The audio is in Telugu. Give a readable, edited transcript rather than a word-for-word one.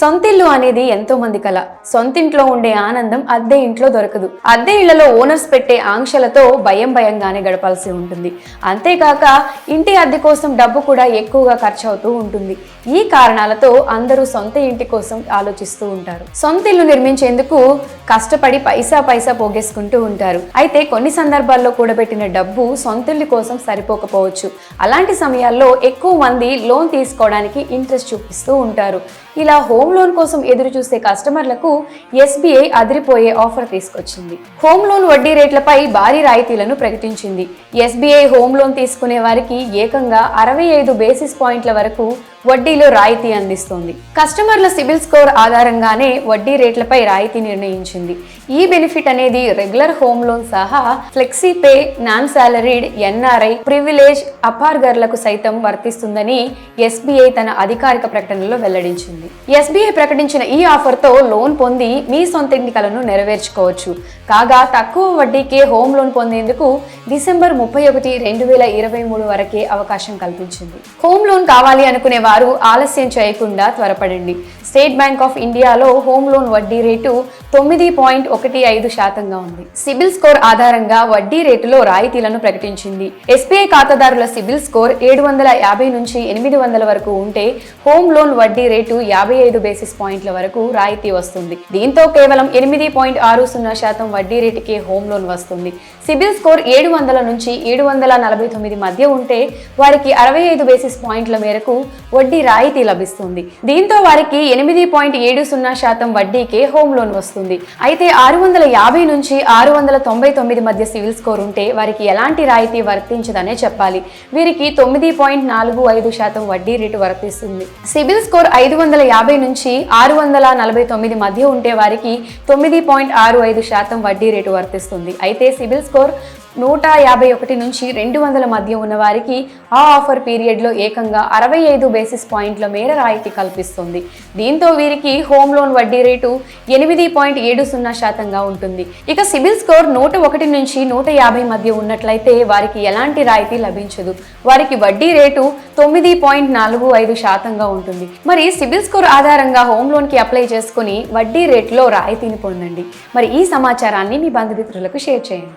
సొంతిల్లు అనేది ఎంతో మంది కల. సొంతింట్లో ఉండే ఆనందం అద్దె ఇంట్లో దొరకదు. అద్దె ఇళ్లలో ఓనర్స్ పెట్టే ఆంక్షలతో భయంగానే గడపాల్సి ఉంటుంది. అంతేకాక ఇంటి అద్దె కోసం డబ్బు కూడా ఎక్కువగా ఖర్చు అవుతూ ఉంటుంది. ఈ కారణాలతో అందరూ సొంత ఇంటి కోసం ఆలోచిస్తూ ఉంటారు. సొంత ఇల్లు నిర్మించేందుకు కష్టపడి పైసా పోగేసుకుంటూ ఉంటారు. అయితే కొన్ని సందర్భాల్లో కూడబెట్టిన డబ్బు సొంతిల్లు కోసం సరిపోకపోవచ్చు. అలాంటి సమయాల్లో ఎక్కువ మంది లోన్ తీసుకోవడానికి ఇంట్రెస్ట్ చూపిస్తూ ఉంటారు. ఇలా హోమ్ లోన్ కోసం ఎదురు చూసే కస్టమర్లకు ఎస్బీఐ అదిరిపోయే ఆఫర్ తీసుకొచ్చింది. హోమ్ లోన్ వడ్డీ రేట్లపై భారీ రాయితీలను ప్రకటించింది. ఎస్బీఐ హోమ్ లోన్ తీసుకునే వారికి ఏకంగా 65 బేసిస్ పాయింట్ల వరకు వడ్డీలో రాయితీ అందిస్తోంది. కస్టమర్ల సిబిల్ స్కోర్ ఆధారంగానే వడ్డీ రేట్లపై రాయితీ నిర్ణయించింది. ఈ బెనిఫిట్ అనేది రెగ్యులర్ హోమ్ లోన్ సహా flexi pay, non salaried, NRI, privilege, అపార్గర్లకు సైతం వర్తిస్తుందని ఎస్బీఐ తన అధికారిక ప్రకటనలో వెల్లడించింది. ఎస్బీఐ ప్రకటించిన ఈ ఆఫర్తో లోన్ పొంది మీ సొంత ఇంటి కలను నెరవేర్చుకోవచ్చు. కాగా తక్కువ వడ్డీకే హోమ్ లోన్ పొందేందుకు డిసెంబర్ 31, 2023 వరకే అవకాశం కల్పించింది. హోమ్ లోన్ కావాలి అనుకునే వారు ఆలస్యం చేయకుండా త్వరపడండి. స్టేట్ బ్యాంక్ ఆఫ్ ఇండియాలో హోమ్ లోన్ వడ్డీ రేటు 9.15% ఉంది. సిబిల్ స్కోర్ ఆధారంగా వడ్డీ రేటులో రాయితీలను ప్రకటించింది. ఎస్బీఐ ఖాతాదారుల సిబిల్ స్కోర్ 750 నుంచి 800 వరకు ఉంటే హోమ్ లోన్ వడ్డీ రేటు 55 బేసిస్ పాయింట్ల వరకు రాయితీ వస్తుంది. దీంతో కేవలం 8.60% వడ్డీ రేటుకే హోమ్ లోన్ వస్తుంది. సిబిల్ స్కోర్ 700 నుంచి 749 మధ్య ఉంటే వారికి 65 బేసిస్ పాయింట్ల మేరకు వడ్డీ రాయితీ లభిస్తుంది. దీంతో వారికి 8.70% వడ్డీకే హోమ్ లోన్ వస్తుంది. అయితే 650 నుంచి 699 మధ్య సివిల్ స్కోర్ ఉంటే వారికి ఎలాంటి రాయితీ వర్తించదనే చెప్పాలి. వీరికి 9.45% వడ్డీ రేటు వర్తిస్తుంది. సిబిల్ స్కోర్ 550 నుంచి 649 మధ్య ఉంటే వారికి 9.65% వడ్డీ రేటు వర్తిస్తుంది. అయితే సిబిల్ స్కోర్ 151 నుంచి 200 మధ్య ఉన్న వారికి ఆ ఆఫర్ పీరియడ్లో ఏకంగా 65 బేసిస్ పాయింట్ల మేర రాయితీ కల్పిస్తుంది. దీంతో వీరికి హోమ్ లోన్ వడ్డీ రేటు 8.70% ఉంటుంది. ఇక సిబిల్ స్కోర్ 101 నుంచి 150 మధ్య ఉన్నట్లయితే వారికి ఎలాంటి రాయితీ లభించదు. వారికి వడ్డీ రేటు 9.45% ఉంటుంది. మరి సిబిల్ స్కోర్ ఆధారంగా హోమ్ లోన్ కి అప్లై చేసుకుని వడ్డీ రేట్లో రాయితీని పొందండి. మరి ఈ సమాచారాన్ని మీ బంధుమిత్రులకు షేర్ చేయండి.